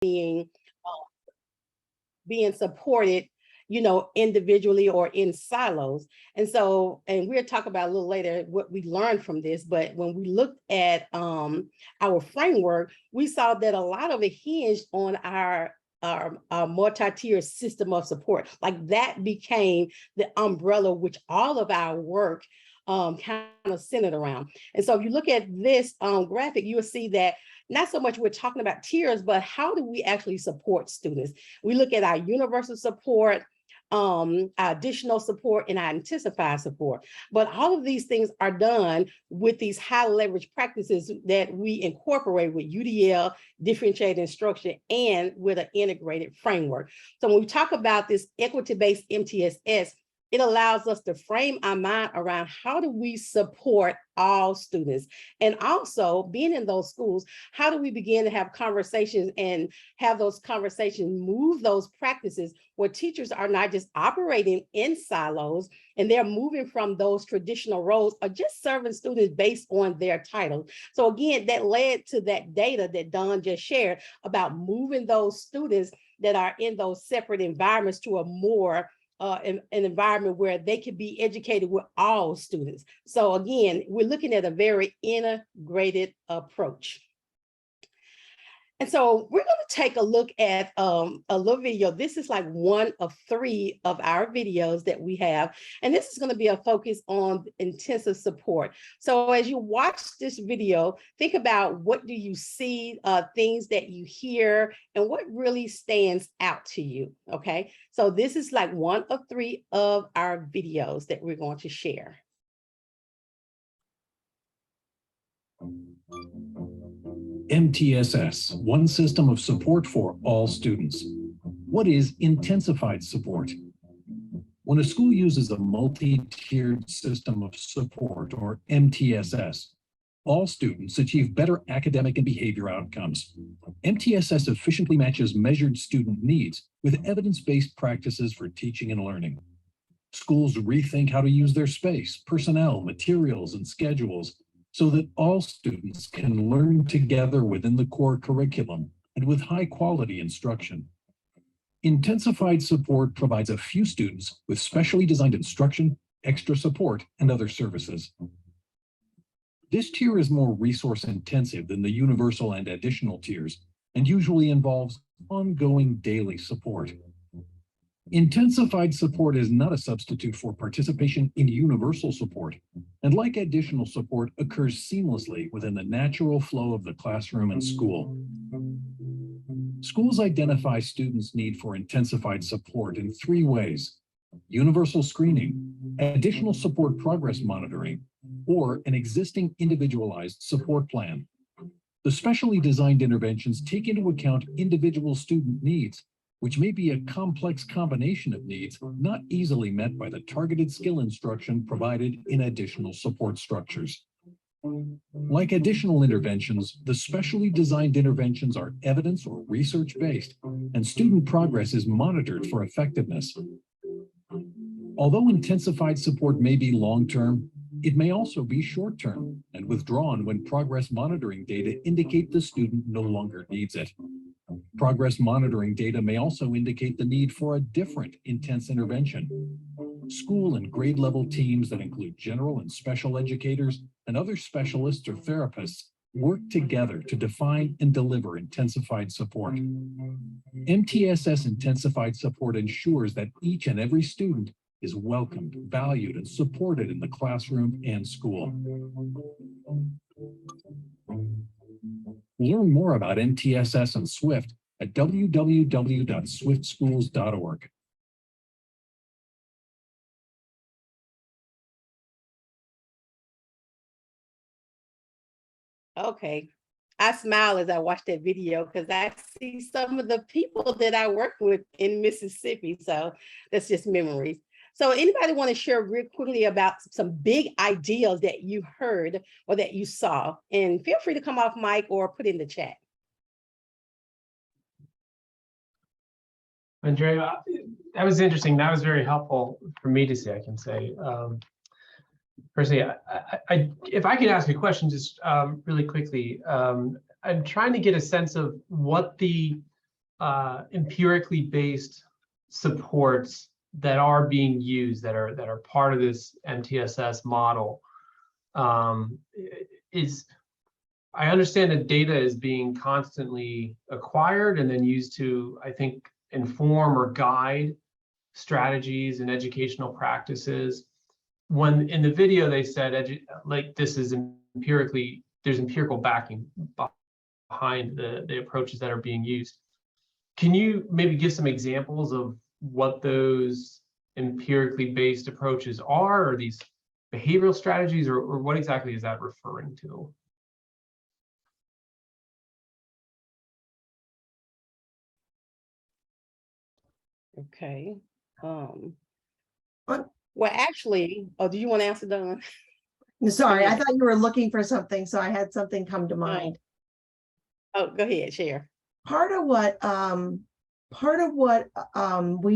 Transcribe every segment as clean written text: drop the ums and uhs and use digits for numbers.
being being supported, individually or in silos. And so, and we'll talk about a little later what we learned from this, but when we looked at our framework, we saw that a lot of it hinged on our multi-tier system of support. Like that became the umbrella which all of our work kind of centered around. And so if you look at this graphic, you will see that not so much we're talking about tiers, but how do we actually support students? We look at our universal support, our additional support, and our intensified support. But all of these things are done with these high leverage practices that we incorporate with UDL, differentiated instruction, and with an integrated framework. So when we talk about this equity-based MTSS, it allows us to frame our mind around how do we support all students, and also being in those schools, how do we begin to have conversations and have those conversations move those practices where teachers are not just operating in silos and they're moving from those traditional roles or just serving students based on their title. So again, that led to that data that Don just shared about moving those students that are in those separate environments to a more an environment where they can be educated with all students. So again, we're looking at a very integrated approach. And so we're going to take a look at a little video. This is like one of 3 of our videos that we have. And this is going to be a focus on intensive support. So as you watch this video, think about what do you see, things that you hear, and what really stands out to you, okay? So this is like one of 3 of our videos that we're going to share. MTSS, one system of support for all students. What is intensified support? When a school uses a multi-tiered system of support, or MTSS, all students achieve better academic and behavior outcomes. MTSS efficiently matches measured student needs with evidence-based practices for teaching and learning. Schools rethink how to use their space, personnel, materials, and schedules, so that all students can learn together within the core curriculum and with high-quality instruction. Intensified support provides a few students with specially designed instruction, extra support, and other services. This tier is more resource-intensive than the universal and additional tiers, and usually involves ongoing daily support. Intensified support is not a substitute for participation in universal support, and like additional support, occurs seamlessly within the natural flow of the classroom and school. Schools identify students' need for intensified support in 3 ways: universal screening, additional support progress monitoring, or an existing individualized support plan. The specially designed interventions take into account individual student needs, which may be a complex combination of needs not easily met by the targeted skill instruction provided in additional support structures. Like additional interventions, the specially designed interventions are evidence or research-based, and student progress is monitored for effectiveness. Although intensified support may be long-term, it may also be short-term and withdrawn when progress monitoring data indicate the student no longer needs it. Progress monitoring data may also indicate the need for a different intense intervention. School and grade level teams that include general and special educators and other specialists or therapists work together to define and deliver intensified support. MTSS intensified support ensures that each and every student is welcomed, valued, and supported in the classroom and school. Learn more about MTSS and SWIFT at www.swiftschools.org. Okay. I smile as I watch that video because I see some of the people that I work with in Mississippi. So that's just memories. So anybody want to share real quickly about some big ideas that you heard or that you saw? And feel free to come off mic or put in the chat. Andrea, that was interesting. That was very helpful for me to see, I can say. Personally, if I could ask a question just really quickly, I'm trying to get a sense of what the empirically based supports that are being used, that are part of this MTSS model. I understand that data is being constantly acquired and then used to, I think, inform or guide strategies and educational practices. When in the video they said, like, this is empirically, there's empirical backing behind the approaches that are being used. Can you maybe give some examples of what those empirically based approaches are? Or these behavioral strategies, or what exactly is that referring to? Okay. What? Well, actually, oh, do you want to answer, Dawn? Sorry, I ahead. thought you were looking for something, so I had something come to mind. Oh, go ahead, share. Part of what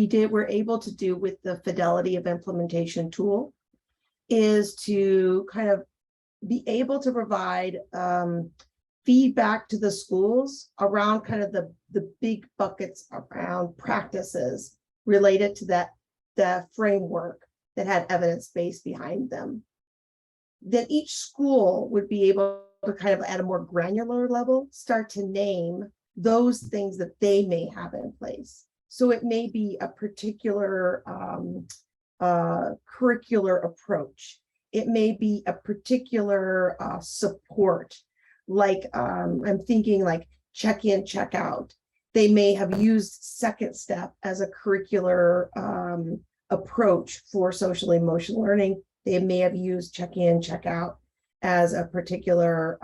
we're able to do with the fidelity of implementation tool is to kind of be able to provide feedback to the schools around kind of the big buckets around practices related to the framework that had evidence base behind them. Then each school would be able to kind of at a more granular level start to name those things that they may have in place. So it may be a particular curricular approach. It may be a particular support, like I'm thinking like check in, check out. They may have used Second Step as a curricular approach for social emotional learning. They may have used check in, check out as a particular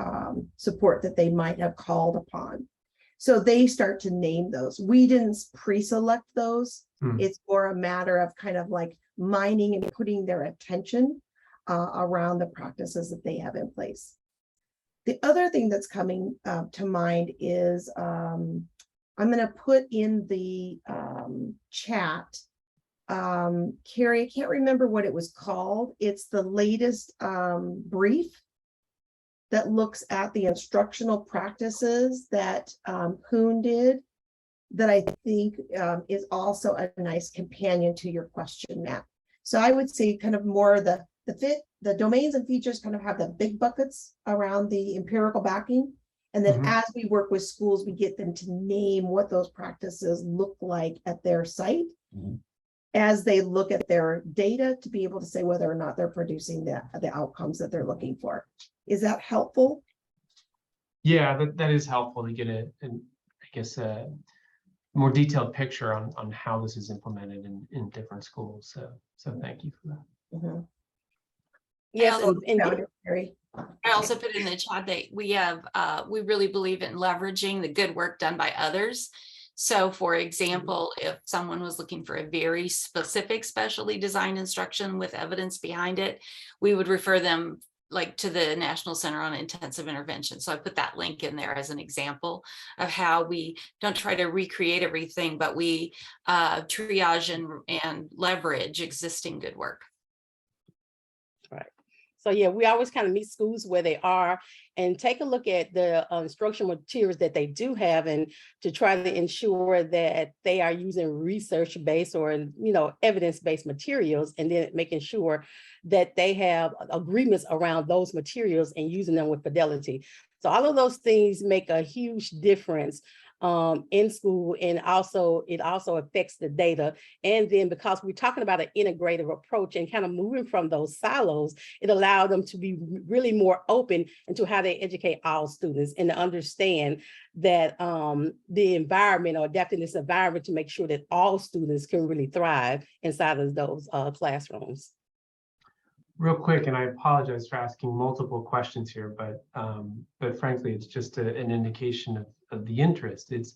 support that they might have called upon. So they start to name those. We didn't pre-select those. It's more a matter of kind of like mining and putting their attention around the practices that they have in place. The other thing that's coming to mind is I'm going to put in the chat. Carrie, I can't remember what it was called. It's the latest brief that looks at the instructional practices that Poon did, that I think is also a nice companion to your question map. So I would say kind of more the domains and features kind of have the big buckets around the empirical backing. And then as we work with schools, we get them to name what those practices look like at their site as they look at their data to be able to say whether or not they're producing the outcomes that they're looking for. Is that helpful? Yeah, that is helpful to get I guess a more detailed picture on how this is implemented in different schools. So thank you for that. Yes, I also put in the chat that we really believe in leveraging the good work done by others. So for example, if someone was looking for a very specific specially designed instruction with evidence behind it, we would refer them like to the National Center on Intensive Intervention. So I put that link in there as an example of how we don't try to recreate everything, but we triage and leverage existing good work. Right. So yeah, we always kind of meet schools where they are and take a look at the instructional materials that they do have, and to try to ensure that they are using research-based or evidence-based materials, and then making sure that they have agreements around those materials and using them with fidelity. So all of those things make a huge difference in school, and it also affects the data. And then because we're talking about an integrative approach and kind of moving from those silos, it allowed them to be really more open into how they educate all students, and to understand that the environment, or adapting this environment to make sure that all students can really thrive inside of those classrooms. Real quick, and I apologize for asking multiple questions here, but frankly, it's just an indication of the interest. It's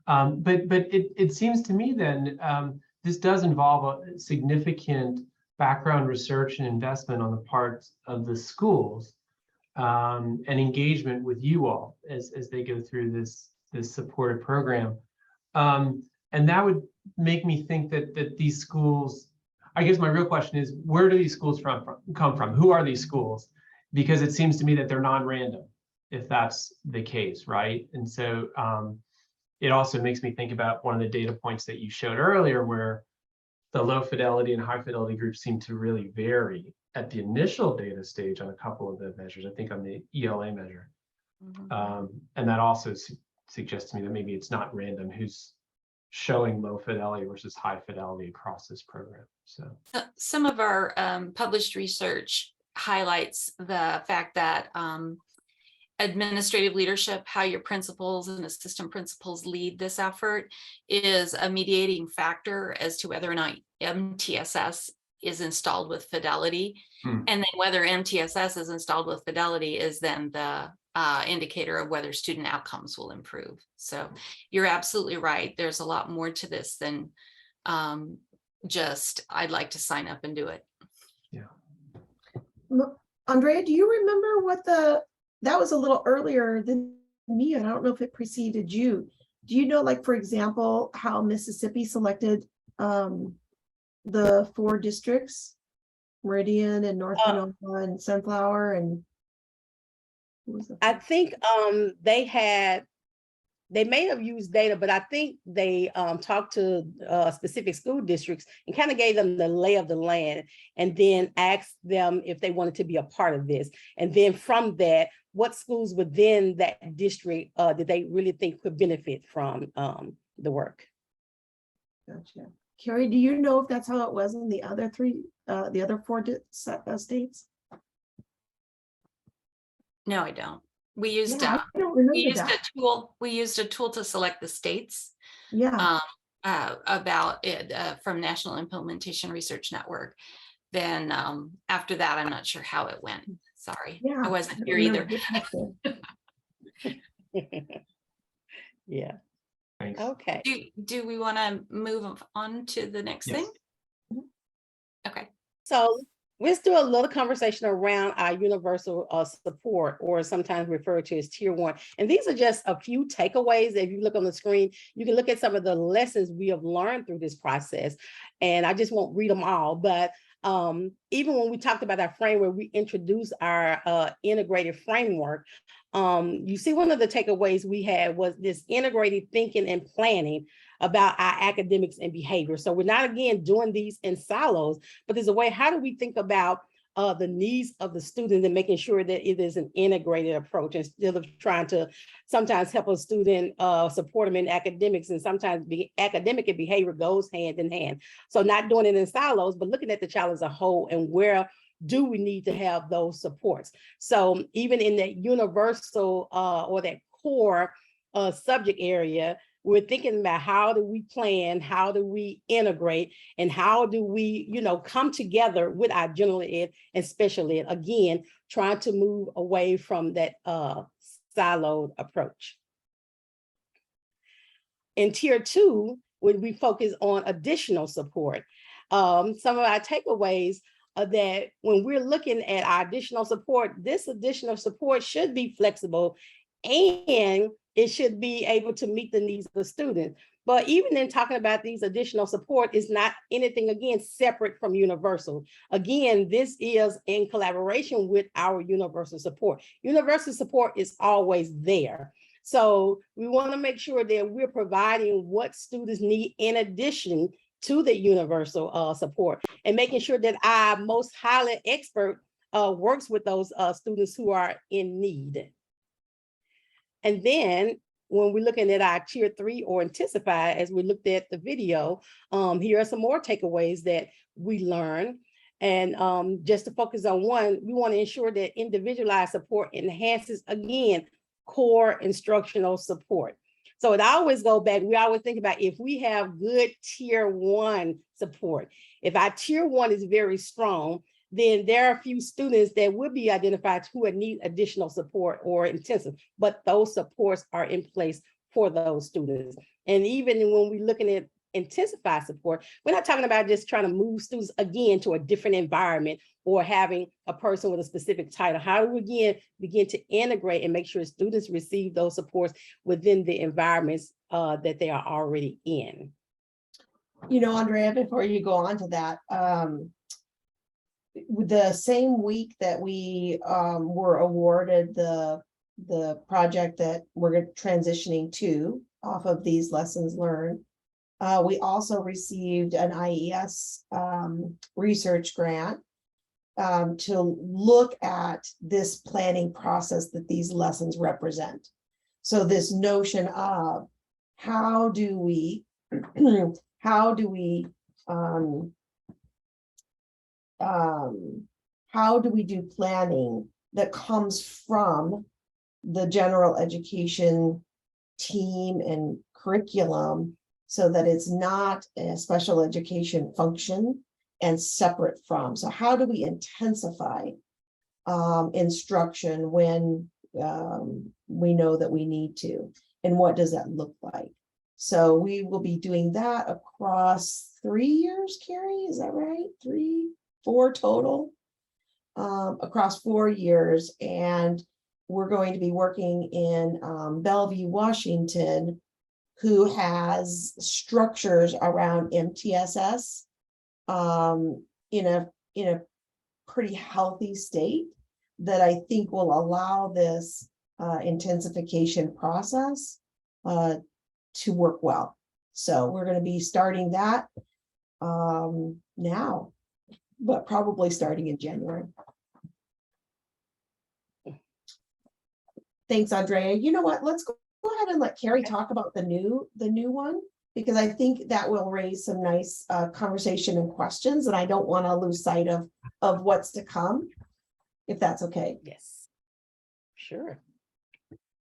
but it seems to me then this does involve a significant background research and investment on the part of the schools, and engagement with you all as they go through this supported program, and that would make me think that these schools. I guess my real question is, where do these schools come from? Who are these schools? Because it seems to me that they're non-random, if that's the case, right? And so it also makes me think about one of the data points that you showed earlier, where the low fidelity and high fidelity groups seem to really vary at the initial data stage on a couple of the measures, I think on the ELA measure. And that also suggests to me that maybe it's not random who's showing low fidelity versus high fidelity across this program. So some of our published research highlights the fact that administrative leadership, how your principals and assistant principals lead this effort, is a mediating factor as to whether or not MTSS is installed with fidelity. And then whether MTSS is installed with fidelity is then the indicator of whether student outcomes will improve. So you're absolutely right. There's a lot more to this than just, I'd like to sign up and do it. yeah. Andrea, do you remember what that was a little earlier than me. I don't know if it preceded you. Do you know, like, for example, how Mississippi selected the 4 districts, Meridian and North Sonoma and Sunflower, and I think they may have used data, but I think they talked to specific school districts and kind of gave them the lay of the land, and then asked them if they wanted to be a part of this. And then from that, what schools within that district did they really think could benefit from the work? Gotcha. Carrie, do you know if that's how it was in the other 4 states? No, I don't. We used Yeah, I don't remember we used that. a tool. We used a tool to select the states. Yeah. About it from National Implementation Research Network. Then after that, I'm not sure how it went. Sorry, Yeah, I wasn't I here don't either. remember. Yeah. Thanks. Okay. Do we want to move on to the next Yes. thing? Okay. So let's do a little conversation around our universal support, or sometimes referred to as tier 1. And these are just a few takeaways. If you look on the screen, you can look at some of the lessons we have learned through this process. And I just won't read them all, but even when we talked about our framework, we introduced our integrated framework. You see, one of the takeaways we had was this integrated thinking and planning about our academics and behavior. So we're not, again, doing these in silos, but there's a way, how do we think about the needs of the students and making sure that it is an integrated approach, instead of trying to sometimes help a student support them in academics, and sometimes academic and behavior goes hand in hand. So not doing it in silos, but looking at the child as a whole and where do we need to have those supports. So even in that universal or that core subject area, we're thinking about how do we plan, how do we integrate, and how do we, come together with our general ed and special ed, again, trying to move away from that siloed approach. In tier 2, when we focus on additional support, some of our takeaways are that when we're looking at our additional support, this additional support should be flexible and it should be able to meet the needs of the student. But even in talking about these additional support, is not anything, again, separate from universal. Again, this is in collaboration with our universal support. Universal support is always there. So we want to make sure that we're providing what students need in addition to the universal support, and making sure that our most highly expert works with those students who are in need. And then when we're looking at our tier 3 or intensify, as we looked at the video, here are some more takeaways that we learned. And just to focus on one, we want to ensure that individualized support enhances, again, core instructional support. So it always goes back, we always think about if we have good tier 1 support, if our tier 1 is very strong, then there are a few students that will be identified who would need additional support or intensive, but those supports are in place for those students. And even when we're looking at intensified support, we're not talking about just trying to move students again to a different environment or having a person with a specific title. How do we again begin to integrate and make sure students receive those supports within the environments that they are already in? Andrea, before you go on to that, the same week that we were awarded the project that we're transitioning to, off of these lessons learned. We also received an IES research grant to look at this planning process that these lessons represent. So this notion of how do we do planning that comes from the general education team and curriculum, so that it's not a special education function and separate from. So how do we intensify instruction when we know that we need to, and what does that look like? So we will be doing that across 3 years, Carrie, is that right? 4 total, across 4 years. And we're going to be working in Bellevue, Washington, who has structures around MTSS in a pretty healthy state that I think will allow this intensification process to work well. So we're going to be starting that now, but probably starting in January. Thanks, Andrea. You know what? Let's go ahead and let Carrie talk about the new one, because I think that will raise some nice conversation and questions, and I don't want to lose sight of what's to come, if that's okay. Yes, sure.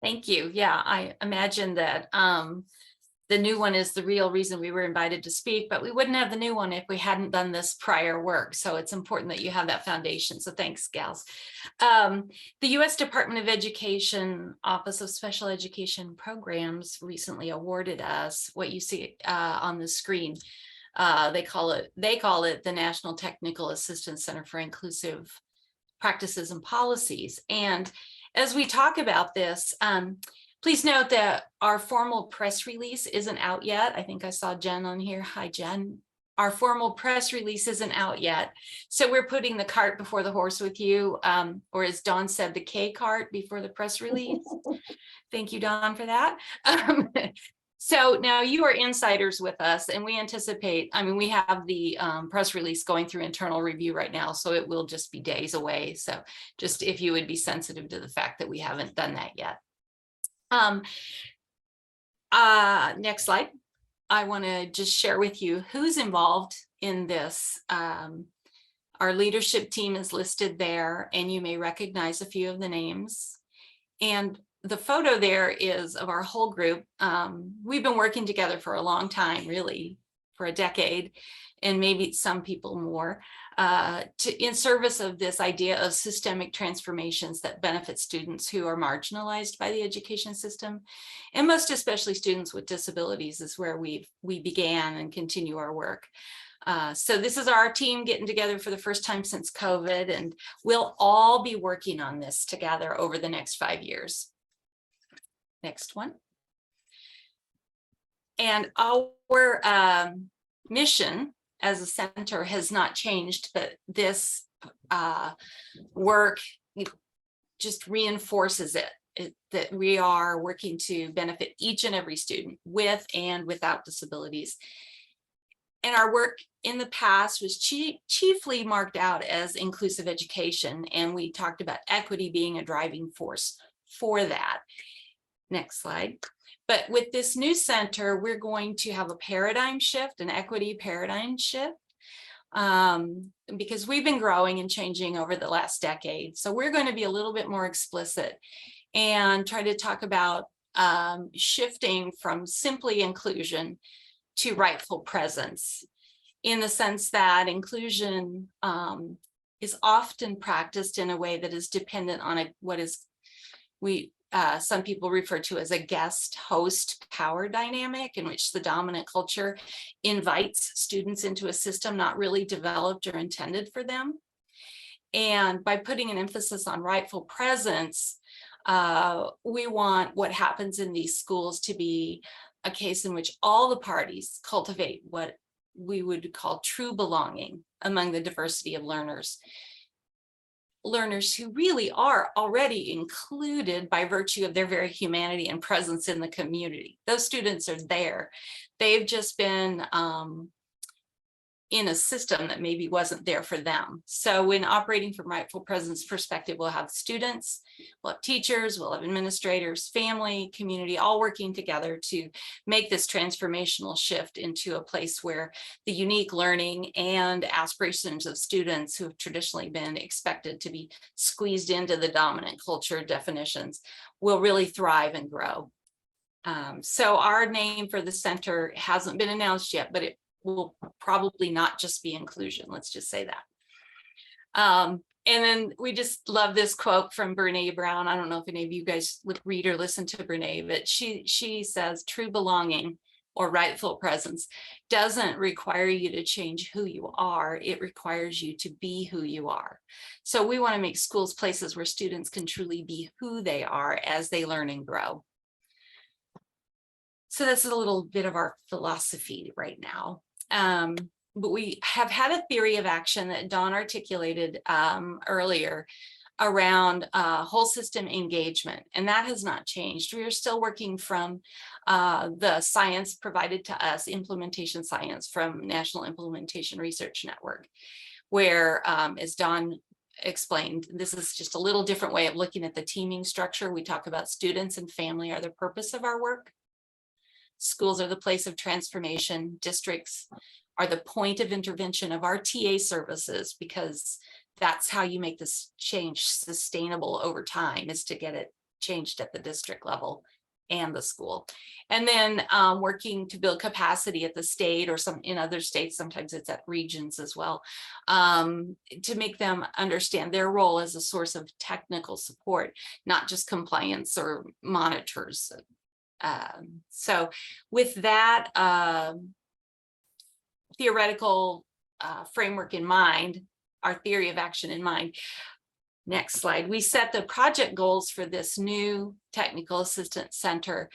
Thank you. Yeah, I imagine that the new one is the real reason we were invited to speak, but we wouldn't have the new one if we hadn't done this prior work. So it's important that you have that foundation. So thanks, gals. The U.S. Department of Education Office of Special Education Programs recently awarded us what you see on the screen. They call it the National Technical Assistance Center for Inclusive Practices and Policies. And as we talk about this, please note that our formal press release isn't out yet. I think I saw Jen on here. Hi, Jen. Our formal press release isn't out yet. So we're putting the cart before the horse with you, or as Dawn said, the KCART before the press release. Thank you, Dawn, for that. So now you are insiders with us, and we anticipate, I mean, we have the press release going through internal review right now, so it will just be days away. So just if you would be sensitive to the fact that we haven't done that yet. Next slide. I want to just share with you who's involved in this. Our leadership team is listed there, and you may recognize a few of the names. And the photo there is of our whole group. We've been working together for a long time, really, for a decade, and maybe some people more, in service of this idea of systemic transformations that benefit students who are marginalized by the education system, and most especially students with disabilities is where we began and continue our work. So this is our team getting together for the first time since COVID, and we'll all be working on this together over the next 5 years. Next one. And our mission as a center has not changed, but this work just reinforces it, that we are working to benefit each and every student with and without disabilities. And our work in the past was chiefly marked out as inclusive education, and we talked about equity being a driving force for that. Next slide. But with this new center, we're going to have a paradigm shift, an equity paradigm shift, because we've been growing and changing over the last decade. So we're going to be a little bit more explicit and try to talk about shifting from simply inclusion to rightful presence, in the sense that inclusion is often practiced in a way that is dependent on some people refer to as a guest-host power dynamic, in which the dominant culture invites students into a system not really developed or intended for them. And by putting an emphasis on rightful presence, we want what happens in these schools to be a case in which all the parties cultivate what we would call true belonging among the diversity of learners. learners who really are already included by virtue of their very humanity and presence in the community. Those students are there. They've just been in a system that maybe wasn't there for them. So when operating from rightful presence perspective, we'll have students, we'll have teachers, we'll have administrators, family, community, all working together to make this transformational shift into a place where the unique learning and aspirations of students who have traditionally been expected to be squeezed into the dominant culture definitions will really thrive and grow. So our name for the center hasn't been announced yet, but it will probably not just be inclusion. Let's just say that. And then we just love this quote from Brene Brown. I don't know if any of you guys read or listen to Brene, but she says, true belonging or rightful presence doesn't require you to change who you are. It requires you to be who you are. So we want to make schools places where students can truly be who they are as they learn and grow. So that's a little bit of our philosophy right now. But we have had a theory of action that Dawn articulated earlier around whole system engagement, and that has not changed. We are still working from the science provided to us, implementation science from National Implementation Research Network, where, as Dawn explained, this is just a little different way of looking at the teaming structure. We talk about students and family are the purpose of our work. Schools are the place of transformation. Districts are the point of intervention of our TA services, because that's how you make this change sustainable over time, is to get it changed at the district level and the school. And then working to build capacity at the state, or some in other states, sometimes it's at regions as well, to make them understand their role as a source of technical support, not just compliance or monitors. So with that theoretical framework in mind, our theory of action in mind, next slide, we set the project goals for this new technical assistance center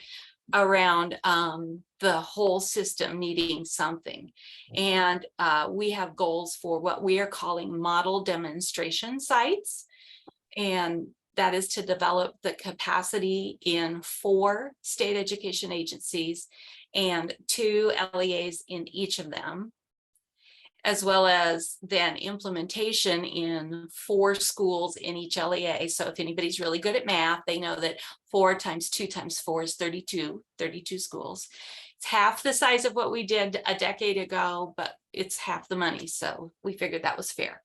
around the whole system needing something. And we have goals for what we are calling model demonstration sites. And that is to develop the capacity in 4 state education agencies and 2 LEAs in each of them, as well as then implementation in 4 schools in each LEA. So if anybody's really good at math, they know that 4 times 2 times 4 is 32 schools. It's half the size of what we did a decade ago, but it's half the money. So we figured that was fair.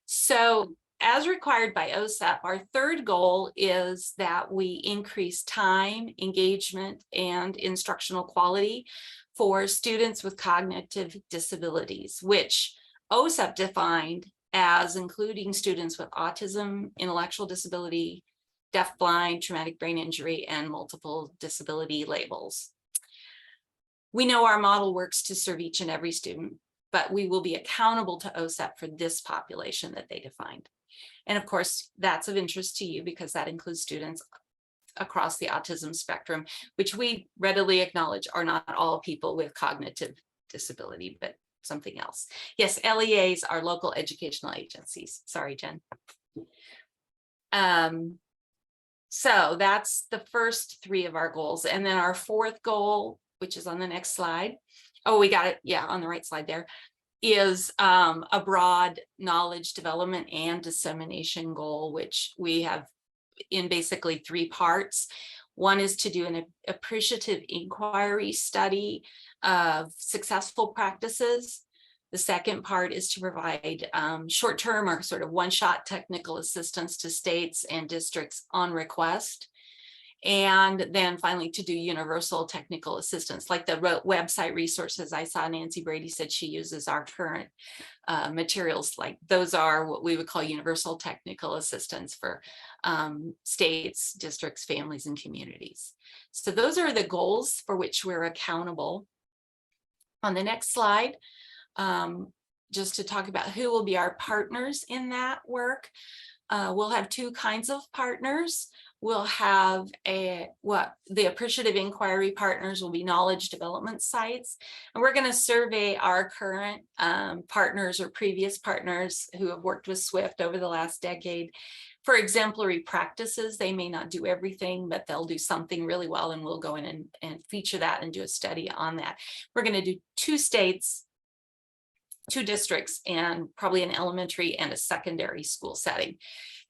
So as required by OSEP, our third goal is that we increase time, engagement, and instructional quality for students with cognitive disabilities, which OSEP defined as including students with autism, intellectual disability, deafblind, traumatic brain injury, and multiple disability labels. We know our model works to serve each and every student, but we will be accountable to OSEP for this population that they defined. And of course, that's of interest to you because that includes students across the autism spectrum, which we readily acknowledge are not all people with cognitive disability, but something else. Yes, LEAs are local educational agencies. Sorry, Jen. So that's the first 3 of our goals. And then our 4th goal, which is on the next slide. Oh, we got it. Yeah, on the right slide there. Is a broad knowledge development and dissemination goal, which we have in basically 3 parts. One is to do an appreciative inquiry study of successful practices. The second part is to provide short-term or sort of one-shot technical assistance to states and districts on request. And then finally to do universal technical assistance, like the website resources I saw Nancy Brady said she uses our current materials, like those are what we would call universal technical assistance for states, districts, families, and communities. So those are the goals for which we're accountable. On the next slide, just to talk about who will be our partners in that work. We'll have 2 kinds of partners. we'll have the appreciative inquiry partners will be knowledge development sites. And we're going to survey our current partners or previous partners who have worked with SWIFT over the last decade for exemplary practices. They may not do everything, but they'll do something really well, and we'll go in and feature that and do a study on that. We're going to do 2 states, 2 districts, and probably an elementary and a secondary school setting.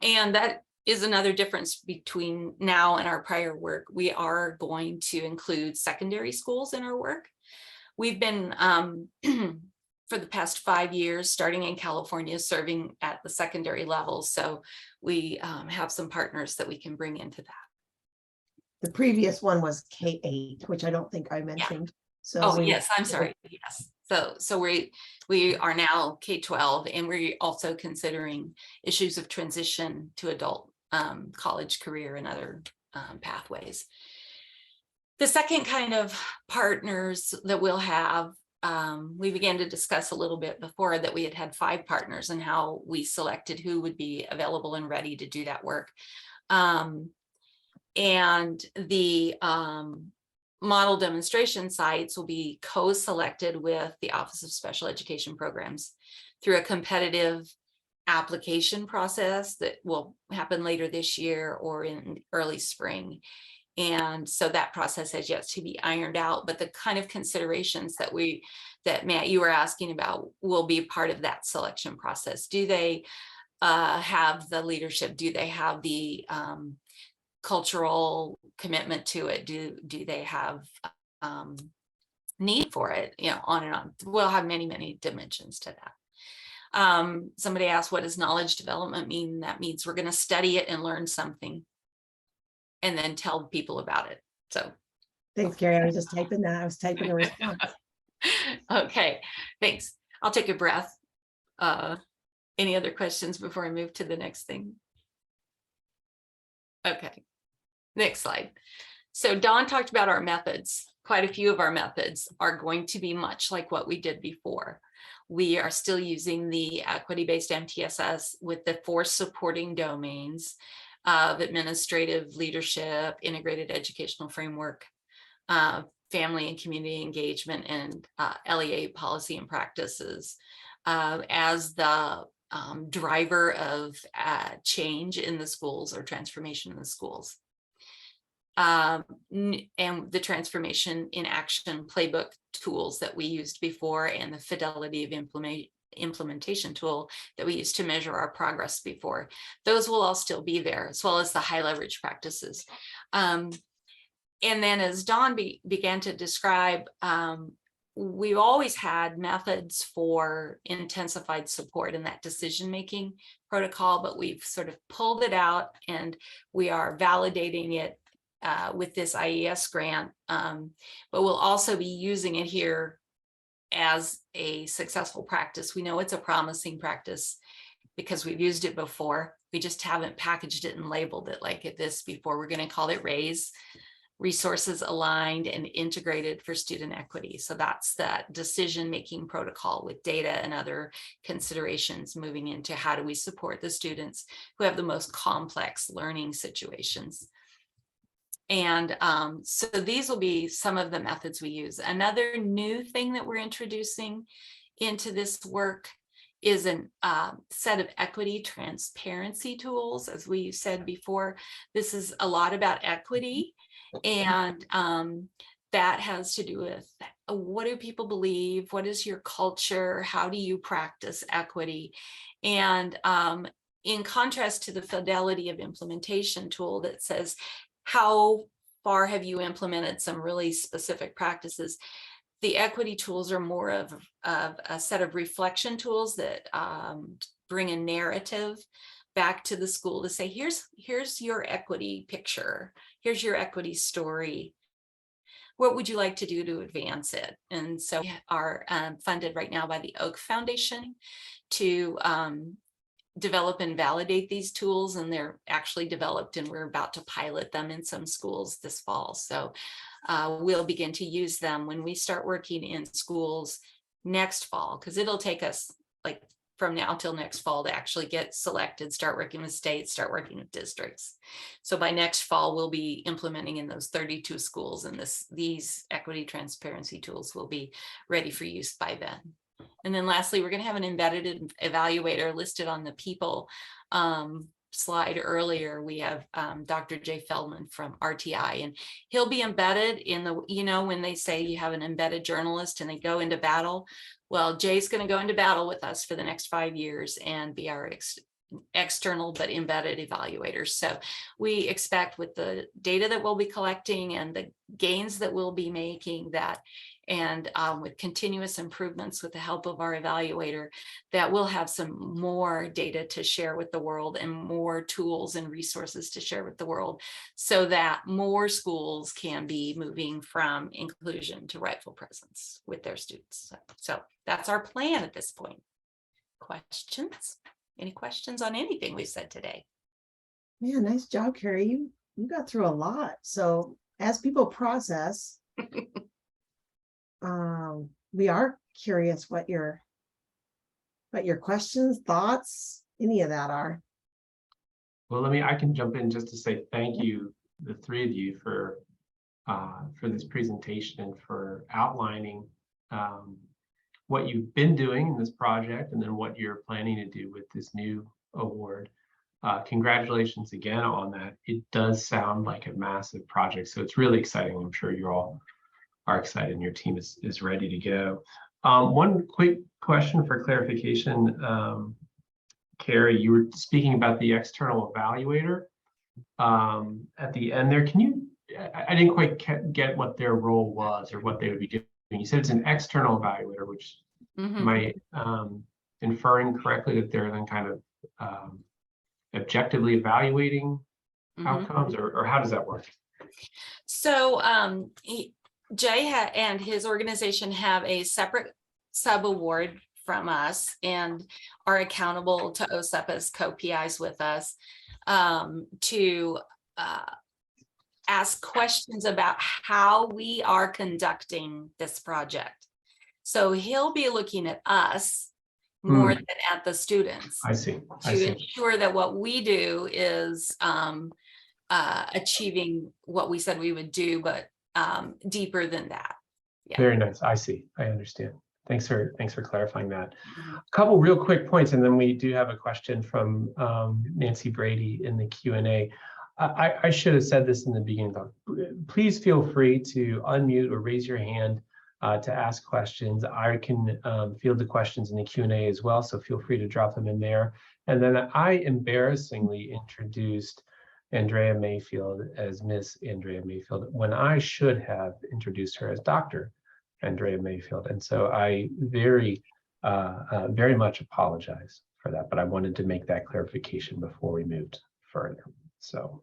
And that is another difference between now and our prior work. We are going to include secondary schools in our work. We've been, for the past 5 years, starting in California, serving at the secondary level. So we have some partners that we can bring into that. The previous one was K8, which I don't think I mentioned. So Oh, yes, I'm sorry. Yes. So we are now K-12, and we're also considering issues of transition to adult college, career, and other pathways. The second kind of partners that we'll have, we began to discuss a little bit before that we had 5 partners and how we selected who would be available and ready to do that work. And the model demonstration sites will be co-selected with the Office of Special Education Programs through a competitive application process that will happen later this year or in early spring. And so that process has yet to be ironed out, but the kind of considerations that Matt, you were asking about will be part of that selection process. Do they have the leadership? Do they have the cultural commitment to it? Do they have need for it? You know, on and on. We'll have many dimensions to that. Somebody asked, what does knowledge development mean? That means we're going to study it and learn something and then tell people about it. So thanks, Carrie. I was just typing that. I was typing a response. Okay, thanks. I'll take a breath. Any other questions before I move to the next thing? Okay, next slide. So Dawn talked about our methods. Quite a few of our methods are going to be much like what we did before. We are still using the equity-based MTSS with the 4 supporting domains of administrative leadership, integrated educational framework, family and community engagement, and LEA policy and practices as the driver of change in the schools or transformation in the schools. And the transformation in action playbook tools that we used before, and the fidelity of implementation tool that we used to measure our progress before. Those will all still be there, as well as the high leverage practices. And then as Dawn began to describe, we've always had methods for intensified support in that decision-making protocol, but we've sort of pulled it out and we are validating it with this IES grant, but we'll also be using it here as a successful practice. We know it's a promising practice because we've used it before. We just haven't packaged it and labeled it like this before. We're going to call it RAISE, Resources Aligned and Integrated for Student Equity. So that's that decision-making protocol with data and other considerations moving into how do we support the students who have the most complex learning situations. And so these will be some of the methods we use. Another new thing that we're introducing into this work is a set of equity transparency tools. As we said before, this is a lot about equity, and that has to do with what do people believe? What is your culture? How do you practice equity? And in contrast to the fidelity of implementation tool that says, how far have you implemented some really specific practices? The equity tools are more of a set of reflection tools that bring a narrative back to the school to say, here's your equity picture. Here's your equity story. What would you like to do to advance it? And so we are funded right now by the Oak Foundation to develop and validate these tools, and they're actually developed and we're about to pilot them in some schools this fall. So we'll begin to use them when we start working in schools next fall, because it'll take us like from now till next fall to actually get selected, start working with states, start working with districts. So by next fall, we'll be implementing in those 32 schools, and these equity transparency tools will be ready for use by then. And then lastly, we're going to have an embedded evaluator listed on the people slide earlier. We have Dr. Jay Feldman from RTI, and he'll be embedded in the, when they say you have an embedded journalist and they go into battle, well, Jay's going to go into battle with us for the next 5 years and be our external but embedded evaluators. So we expect, with the data that we'll be collecting and the gains that we'll be making, that and with continuous improvements with the help of our evaluator, that we'll have some more data to share with the world and more tools and resources to share with the world, so that more schools can be moving from inclusion to rightful presence with their students. So that's our plan at this point. Questions? Any questions on anything we said today? Yeah, nice job, Carrie. You got through a lot. So as people process, we are curious what your questions, thoughts, any of that are. Well, I can jump in just to say thank you, the three of you, for this presentation and for outlining what you've been doing in this project, and then what you're planning to do with this new award. Congratulations again on that. It does sound like a massive project, so it's really exciting. I'm sure you all are excited and your team is ready to go. One quick question for clarification. Carrie, you were speaking about the external evaluator at the end there. Can you, I didn't quite get what their role was or what they would be doing. You said it's an external evaluator, which am I inferring correctly that they're then kind of objectively evaluating outcomes, or how does that work? So Jay and his organization have a separate sub-award from us and are accountable to OSEP as co-PIs with us to ask questions about how we are conducting this project. So he'll be looking at us more than at the students. I see. To ensure that what we do is achieving what we said we would do, but deeper than that. Yeah. Very nice. I see. I understand. Thanks for clarifying that. A couple real quick points, and then we do have a question from Nancy Brady in the Q&A. I should have said this in the beginning, though. Please feel free to unmute or raise your hand to ask questions. I can field the questions in the Q&A as well, so feel free to drop them in there. And then I embarrassingly introduced Andrea Mayfield as Miss Andrea Mayfield when I should have introduced her as Dr. Andrea Mayfield. And so I very much apologize for that, but I wanted to make that clarification before we moved further. So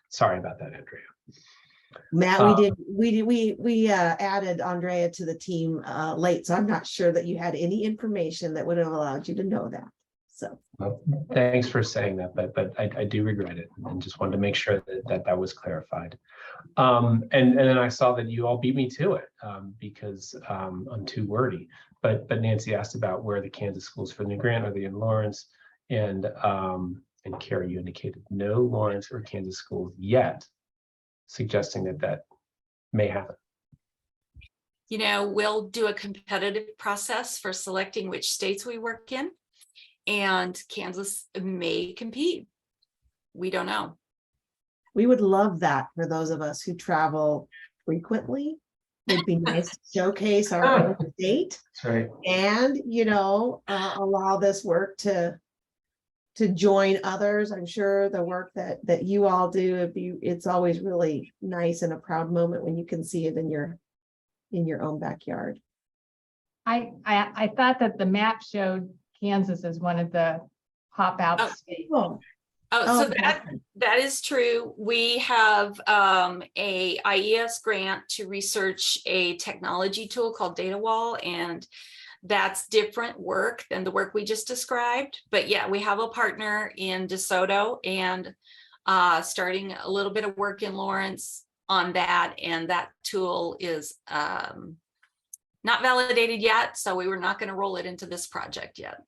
sorry about that, Andrea. Matt, we added Andrea to the team late, so I'm not sure that you had any information that would have allowed you to know that. So well, thanks for saying that, but I do regret it, and just wanted to make sure that was clarified. And then I saw that you all beat me to it because I'm too wordy. But Nancy asked about where the Kansas schools for the new grant, are they in Lawrence? And Carrie, you indicated no Lawrence or Kansas schools yet, suggesting that may happen. We'll do a competitive process for selecting which states we work in, and Kansas may compete. We don't know. we would love that for those of us who travel frequently. It'd be nice to showcase our own state. That's right. And, allow this work to join others. I'm sure the work that you all do, it's always really nice and a proud moment when you can see it in your own backyard. I thought that the map showed Kansas as one of the pop out states. So that is true. We have a IES grant to research a technology tool called Data Wall, and that's different work than the work we just described. But yeah, we have a partner in DeSoto and starting a little bit of work in Lawrence on that. And that tool is not validated yet, so we were not going to roll it into this project yet.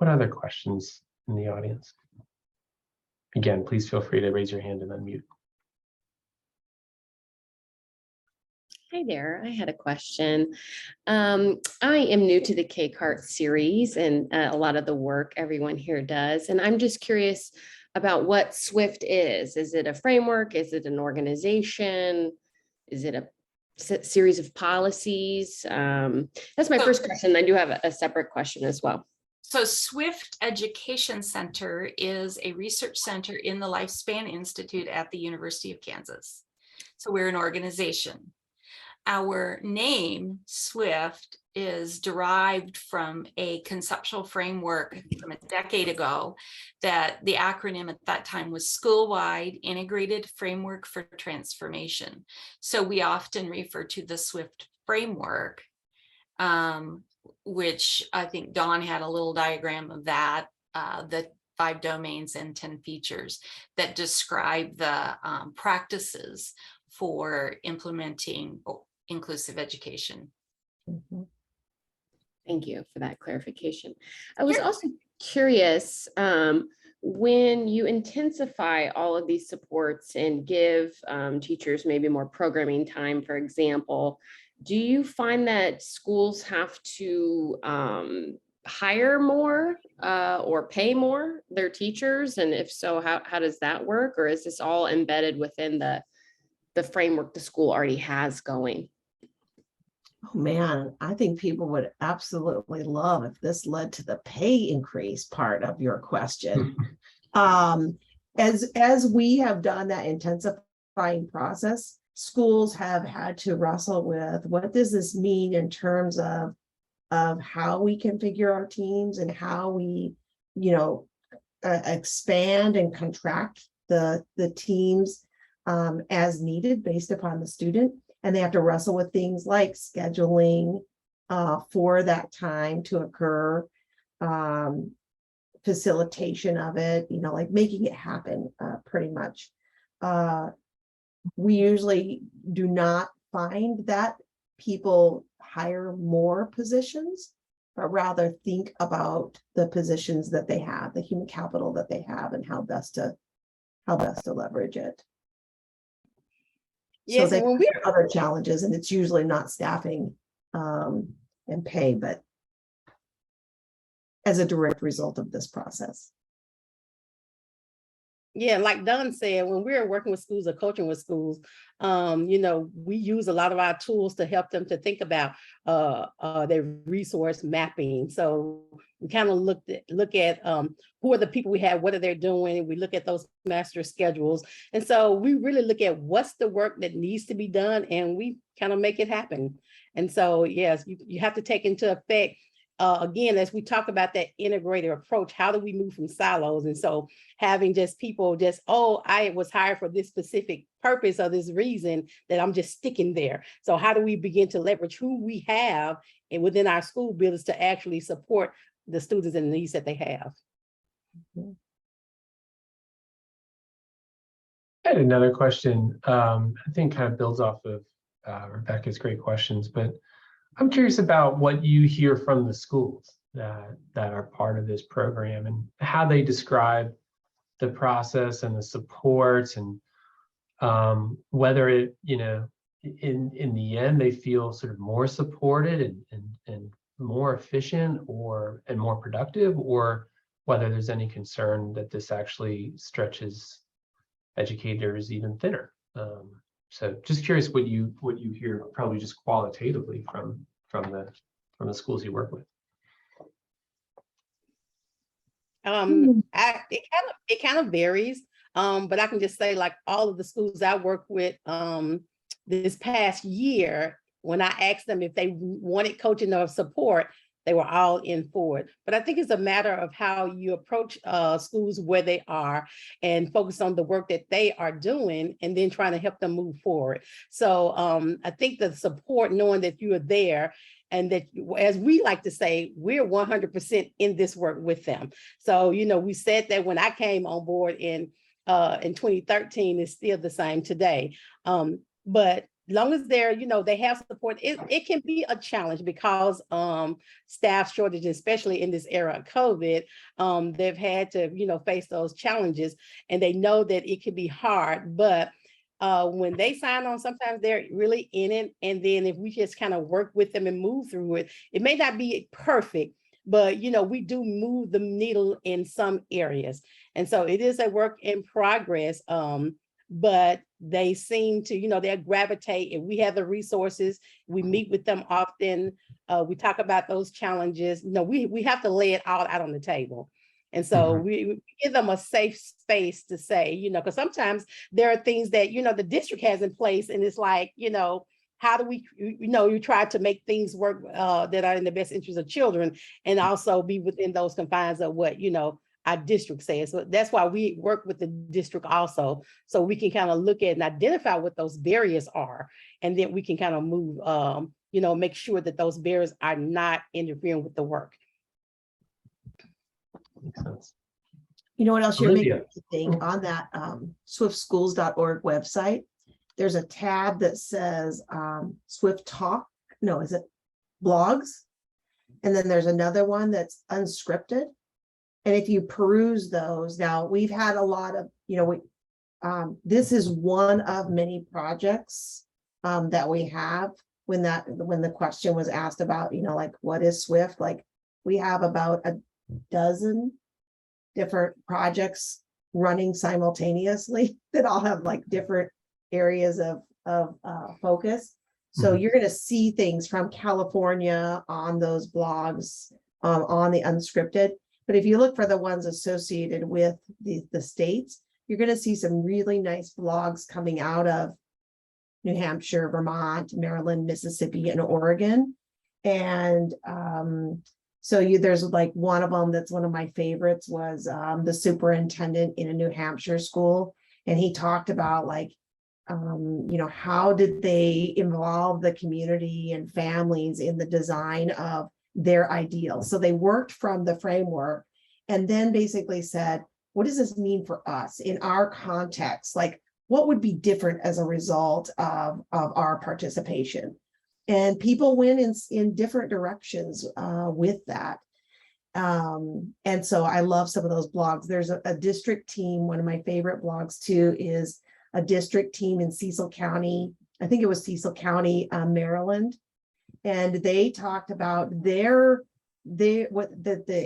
What other questions in the audience? Again, please feel free to raise your hand and unmute. Hi there, I had a question. I am new to the KCART series and a lot of the work everyone here does. And I'm just curious about what SWIFT is. Is it a framework? Is it an organization? Is it a series of policies? That's my first question. I do have a separate question as well. So Swift Education Center is a research center in the Lifespan Institute at the University of Kansas. So we're an organization. Our name, SWIFT, is derived from a conceptual framework from a decade ago that the acronym at that time was School-Wide Integrated Framework for Transformation. So we often refer to the SWIFT framework, which I think Dawn had a little diagram of that, the 5 domains and 10 features that describe the practices for implementing inclusive education. Mhm. Thank you for that clarification. I was also curious, when you intensify all of these supports and give teachers maybe more programming time, for example, do you find that schools have to hire more or pay more their teachers? And if so, how does that work? Or is this all embedded within the framework the school already has going? Oh man, I think people would absolutely love if this led to the pay increase part of your question. As we have done that intensifying process, schools have had to wrestle with what does this mean in terms of how we configure our teams and how we, expand and contract the teams as needed based upon the student. And they have to wrestle with things like scheduling for that time to occur, facilitation of it, like making it happen pretty much. We usually do not find that people hire more positions, but rather think about the positions that they have, the human capital that they have, and how best to leverage it. Yes, so they when we have other challenges, and it's usually not staffing and pay, but as a direct result of this process. Yeah, like Don said, when we're working with schools or coaching with schools, we use a lot of our tools to help them to think about their resource mapping. So we kind of look at who are the people we have, what are they doing? We look at those master schedules. And so we really look at what's the work that needs to be done, and we kind of make it happen. And so, yes, you have to take into effect, again, as we talk about that integrated approach, how do we move from silos? And so having just people I was hired for this specific purpose or this reason that I'm just sticking there. So how do we begin to leverage who we have and within our school buildings to actually support the students and the needs that they have? I had another question. I think kind of builds off of Rebecca's great questions, but I'm curious about what you hear from the schools that are part of this program and how they describe the process and the supports, and whether it, in the end, they feel sort of more supported and more efficient and more productive, or whether there's any concern that this actually stretches educators even thinner. So just curious what you hear, probably just qualitatively from the schools you work with. It kind of varies, but I can just say, like, all of the schools I work with this past year, when I asked them if they wanted coaching or support, they were all in for it. But I think it's a matter of how you approach schools where they are and focus on the work that they are doing and then trying to help them move forward. So I think the support, knowing that you are there and that, as we like to say, we're 100% in this work with them. So, we said that when I came on board in 2013, is still the same today. But long as they're, they have support, it can be a challenge because staff shortage, especially in this era of COVID, they've had to, face those challenges, and they know that it can be hard, but when they sign on, sometimes they're really in it. And then if we just kind of work with them and move through it, it may not be perfect, but we do move the needle in some areas. And so it is a work in progress. But they seem to, they'll gravitate, and we have the resources. We meet with them often. We talk about those challenges. We have to lay it all out on the table. And so we give them a safe space to say, because sometimes there are things that, the district has in place, and it's like, how do we, you try to make things work that are in the best interest of children, and also be within those confines of what, our district says. So that's why we work with the district also, so we can kind of look at and identify what those barriers are, and then we can kind of move, make sure that those barriers are not interfering with the work. Makes sense. You know what else you're making Olivia. me think on that swiftschools.org website? There's a tab that says Swift Talk. No, is it blogs? And then there's another one that's unscripted. And if you peruse those, now we've had a lot of, this is one of many projects that we have. When the question was asked about, like, what is Swift? Like, we have about a dozen different projects running simultaneously that all have like different areas of focus. So you're going to see things from California on those blogs, on the unscripted. But if you look for the ones associated with the states, you're going to see some really nice blogs coming out of New Hampshire, Vermont, Maryland, Mississippi, and Oregon. And so there's like one of them that's one of my favorites was the superintendent in a New Hampshire school. And he talked about like, how did they involve the community and families in the design of their ideals. So they worked from the framework and then basically said, what does this mean for us in our context? Like, what would be different as a result of our participation? And people went in different directions with that. And so I love some of those blogs. There's a district team. One of my favorite blogs too is a district team in Cecil County. I think it was Cecil County, Maryland. And they talked about the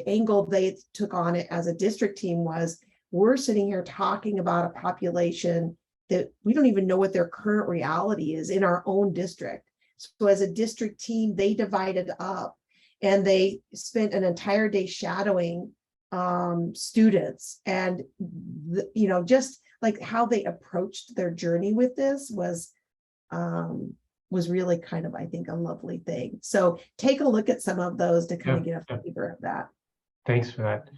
angle they took on it as a district team was, we're sitting here talking about a population that we don't even know what their current reality is in our own district. So as a district team, they divided up and they spent an entire day shadowing students, and just like how they approached their journey with this was really kind of, I think, a lovely thing. So take a look at some of those to kind of get a flavor of that. Thanks for that.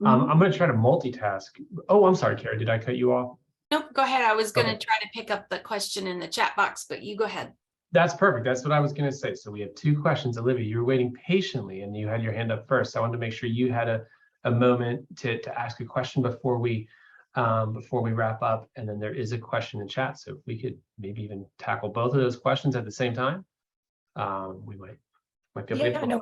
I'm going to try to multitask. Oh, I'm sorry, Carrie, did I cut you off? Nope, go ahead. I was going to try to pick up the question in the chat box, but you go ahead. That's perfect. That's what I was going to say. So we have two questions. Olivia, you were waiting patiently and you had your hand up first. So I wanted to make sure you had a moment to ask a question before we wrap up. And then there is a question in chat. So if we could maybe even tackle both of those questions at the same time, we might be able to.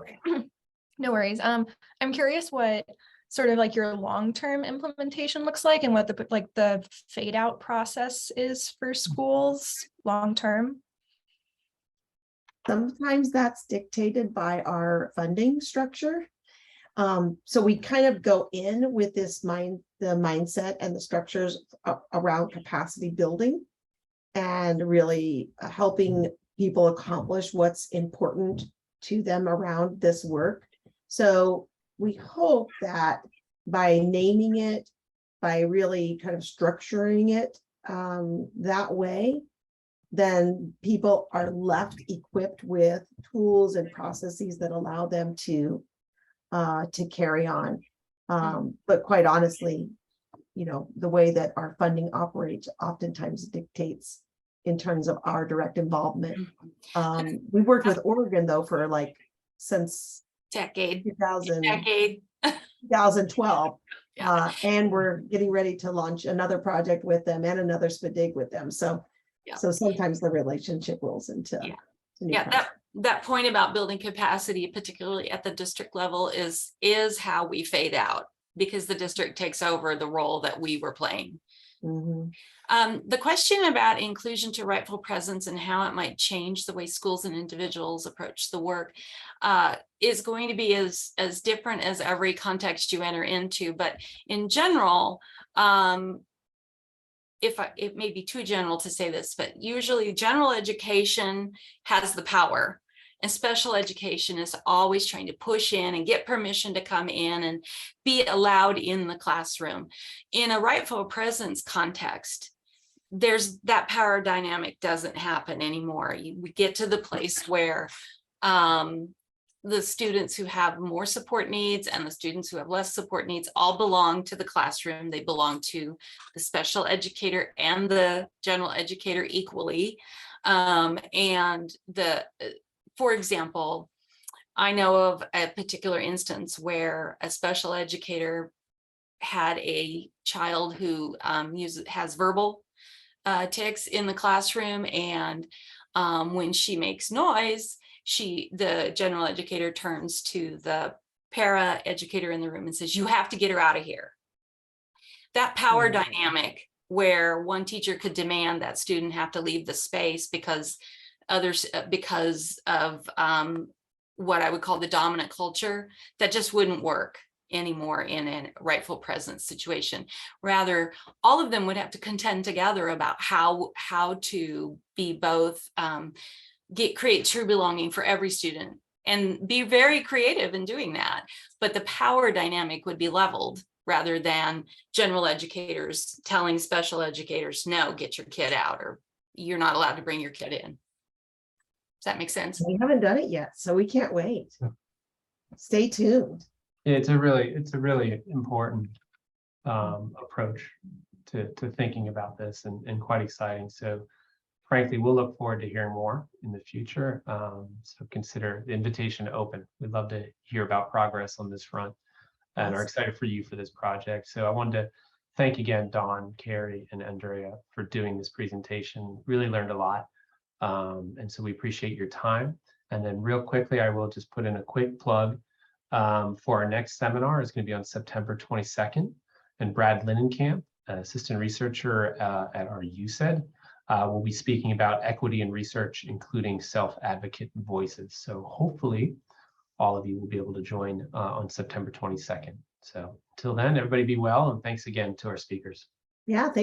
No worries. I'm curious what sort of like your long-term implementation looks like, and what the fade out process is for schools long-term. Sometimes that's dictated by our funding structure. So we kind of go in with the mindset and the structures around capacity building and really helping people accomplish what's important to them around this work. So we hope that by naming it, by really kind of structuring it that way, then people are left equipped with tools and processes that allow them to carry on. But quite honestly, the way that our funding operates oftentimes dictates in terms of our direct involvement. We worked with Oregon though for like since Decade. 2012. Yeah. And we're getting ready to launch another project with them and another SPDIG with them. So Yeah. So sometimes the relationship rolls into. Yeah. to new Yeah, concepts. that point about building capacity, particularly at the district level, is how we fade out, because the district takes over the role that we were playing. Mhm. The question about inclusion to rightful presence and how it might change the way schools and individuals approach the work is going to be as different as every context you enter into. But in general, it may be too general to say this, but usually general education has the power, and special education is always trying to push in and get permission to come in and be allowed in the classroom. In a rightful presence context, there's that power dynamic doesn't happen anymore. We get to the place where the students who have more support needs and the students who have less support needs all belong to the classroom. They belong to the special educator and the general educator equally. For example, I know of a particular instance where a special educator had a child who has verbal tics in the classroom, and when she makes noise, the general educator turns to the para educator in the room and says, "You have to get her out of here." That power dynamic where one teacher could demand that student have to leave the space because of what I would call the dominant culture, that just wouldn't work anymore in a rightful presence situation. Rather, all of them would have to contend together about how to be both create true belonging for every student and be very creative in doing that. But the power dynamic would be leveled rather than general educators telling special educators, no, get your kid out, or you're not allowed to bring your kid in. Does that make sense? We haven't done it yet, so we can't wait. Stay tuned. It's a really important approach to thinking about this, and quite exciting. So frankly, we'll look forward to hearing more in the future. So consider the invitation open. We'd love to hear about progress on this front and are excited for you for this project. So I wanted to thank again Dawn, Carrie, and Andrea for doing this presentation. Really learned a lot. And so we appreciate your time. And then real quickly, I will just put in a quick plug for our next seminar. It's going to be on September 22nd. And Brad Linnenkamp, assistant researcher at our USED, will be speaking about equity in research, including self-advocate voices. So hopefully all of you will be able to join on September 22nd. So until then, everybody be well, and thanks again to our speakers. Yeah, thank